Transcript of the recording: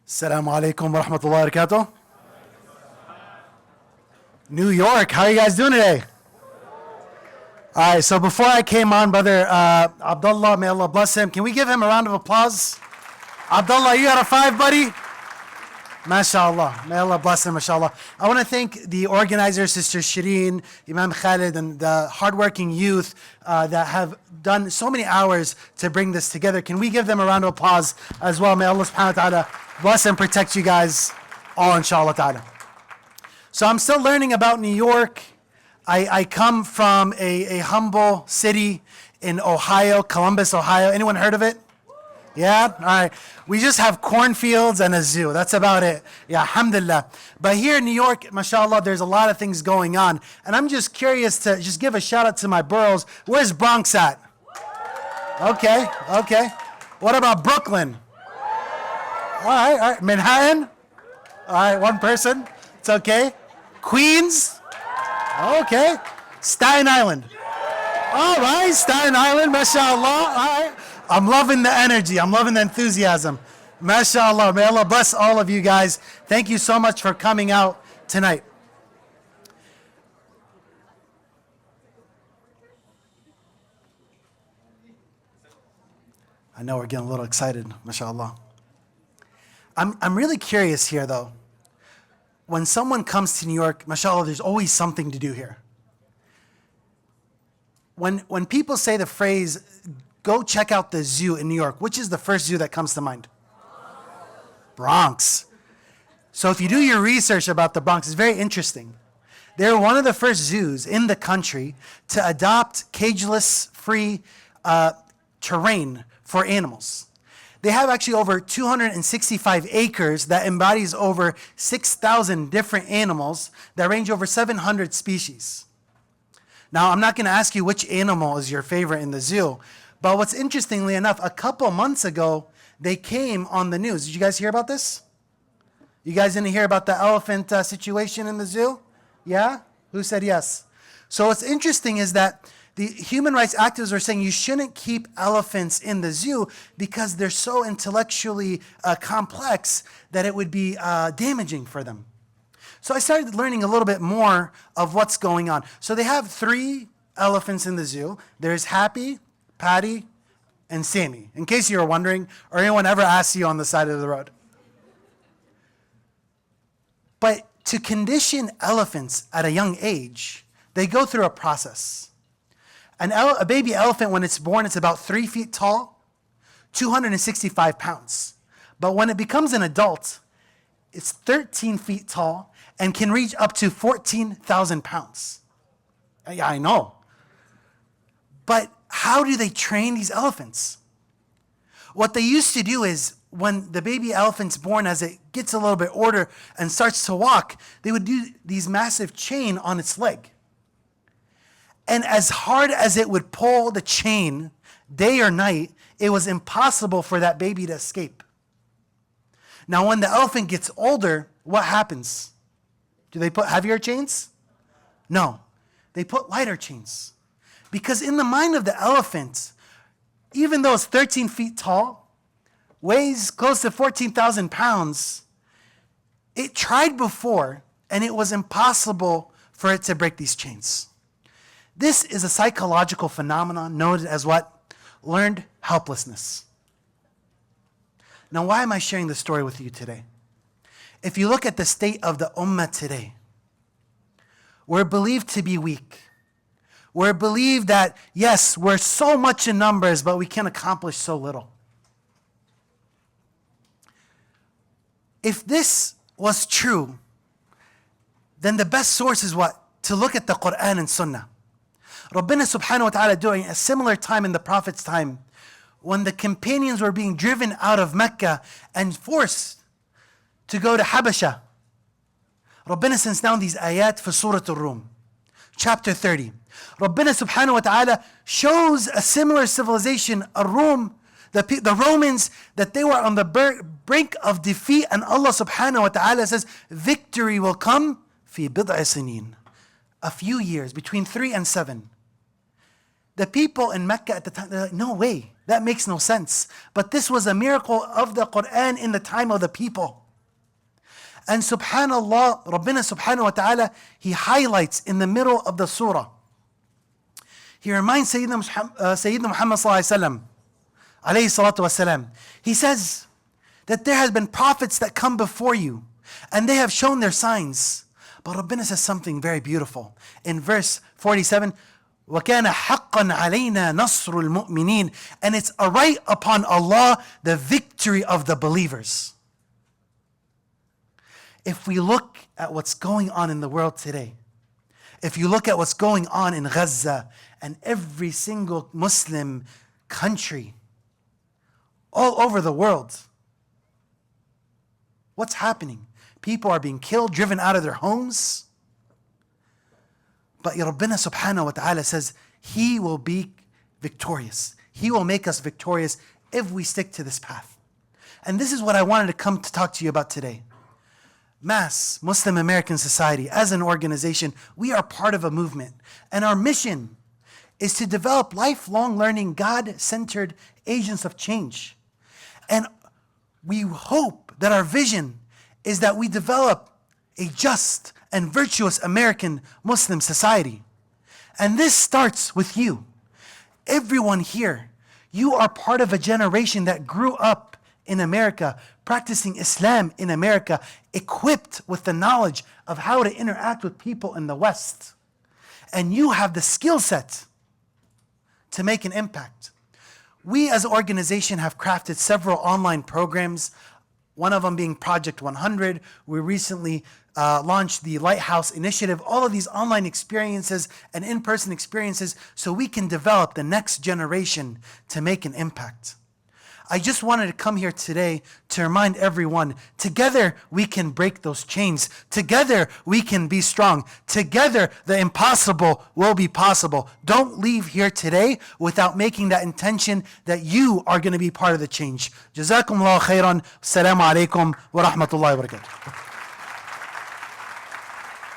Assalamu alaikum wa rahmatullahi wa barakatuh. New York, how are you guys doing today? All right, so before I came on, Brother Abdullah, may Allah bless him. Can we give him a round of applause? Abdullah, you got a 5, buddy? MashaAllah. May Allah bless him, MashaAllah. I want to thank the organizers, Sister Shireen, Imam Khalid, and the hardworking youth that have done so many hours to bring this together. Can we give them a round of applause as well? May Allah subhanahu wa ta'ala bless and protect you guys all, inshallah ta'ala. So I'm still learning about New York. I come from a humble city in Ohio, Columbus, Ohio. Anyone heard of it? Yeah? All right. We just have cornfields and a zoo. That's about it. Yeah, alhamdulillah. But here in New York, mashallah, there's a lot of things going on. And I'm just curious to just give a shout out to my boroughs. Where's Bronx at? Okay. What about Brooklyn? All right. Manhattan? All right, one person. It's okay. Queens? Okay. Staten Island? All right, Staten Island, mashallah. All right. I'm loving the energy. I'm loving the enthusiasm. MashaAllah. May Allah bless all of you guys. Thank you so much for coming out tonight. I know we're getting a little excited. MashaAllah. I'm really curious here, though. When someone comes to New York, MashaAllah, there's always something to do here. When people say the phrase, go check out the zoo in New York, which is the first zoo that comes to mind? Bronx. So if you do your research about the Bronx, it's very interesting. They're one of the first zoos in the country to adopt cageless, free terrain for animals. They have actually over 265 acres that embodies over 6,000 different animals that range over 700 species. Now, I'm not going to ask you which animal is your favorite in the zoo, but what's interestingly enough, a couple months ago, they came on the news. Did you guys hear about this? You guys didn't hear about the elephant situation in the zoo? Yeah? Who said yes? So what's interesting is that the human rights activists are saying you shouldn't keep elephants in the zoo because they're so intellectually complex that it would be damaging for them. So I started learning a little bit more of what's going on. So they have 3 elephants in the zoo. There's Happy, Patty, and Sammy, in case you were wondering, or anyone ever asked you on the side of the road. But to condition elephants at a young age, they go through a process. A baby elephant, when it's born, it's about 3 feet tall, 265 pounds. But when it becomes an adult, it's 13 feet tall and can reach up to 14,000 pounds. Yeah, I know. But how do they train these elephants? What they used to do is when the baby elephant's born, as it gets a little bit older and starts to walk, they would do these massive chain on its leg. And as hard as it would pull the chain, day or night, it was impossible for that baby to escape. Now, when the elephant gets older, what happens? Do they put heavier chains? No. They put lighter chains. Because in the mind of the elephant, even though it's 13 feet tall, weighs close to 14,000 pounds, it tried before, and it was impossible for it to break these chains. This is a psychological phenomenon known as what? Learned helplessness. Now, why am I sharing this story with you today? If you look at the state of the ummah today, we're believed to be weak. We're believed that, yes, we're so much in numbers, but we can accomplish so little. If this was true, then the best source is what? To look at the Quran and Sunnah. Rabbina subhanahu wa ta'ala during a similar time in the Prophet's time, when the companions were being driven out of Mecca and forced to go to Habasha, Rabbina sends down these ayat for Surah Al-Rum, chapter 30. Rabbina subhanahu wa ta'ala shows a similar civilization, Ar-Rum, the Romans, that they were on the brink of defeat, and Allah subhanahu wa ta'ala says, victory will come fi bid'a sinin, a few years, between 3 and 7. The people in Mecca at the time, they're like, no way. That makes no sense. But this was a miracle of the Quran in the time of the people. And subhanallah, Rabbina subhanahu wa ta'ala, He highlights in the middle of the surah. He reminds Sayyidina Muhammad sallallahu alayhi salatu wasalam. He says that there has been prophets that come before you and they have shown their signs. But Rabbina says something very beautiful. In verse 47, وَكَانَ حَقًّا عَلَيْنَا نَصْرُ الْمُؤْمِنِينَ. And it's a right upon Allah, the victory of the believers. If we look at what's going on in the world today, if you look at what's going on in Gaza and every single Muslim country all over the world, what's happening? People are being killed, driven out of their homes. But Rabbina subhanahu wa ta'ala says He will be victorious. He will make us victorious if we stick to this path. And this is what I wanted to come to talk to you about today. Mass Muslim American Society, as an organization, we are part of a movement. And our mission is to develop lifelong learning, God-centered agents of change. And we hope that our vision is that we develop a just and virtuous American Muslim society. And this starts with you. Everyone here, you are part of a generation that grew up in America, practicing Islam in America, equipped with the knowledge of how to interact with people in the West. And you have the skill set to make an impact. We as an organization have crafted several online programs, one of them being Project 100. We recently launched the Lighthouse Initiative, all of these online experiences and in-person experiences so we can develop the next generation to make an impact. I just wanted to come here today to remind everyone, together we can break those chains. Together we can be strong. Together the impossible will be possible. Don't leave here today without making that intention that you are going to be part of the change. Jazakumullah khairan. Assalamu alaikum wa rahmatullahi wa barakatuh.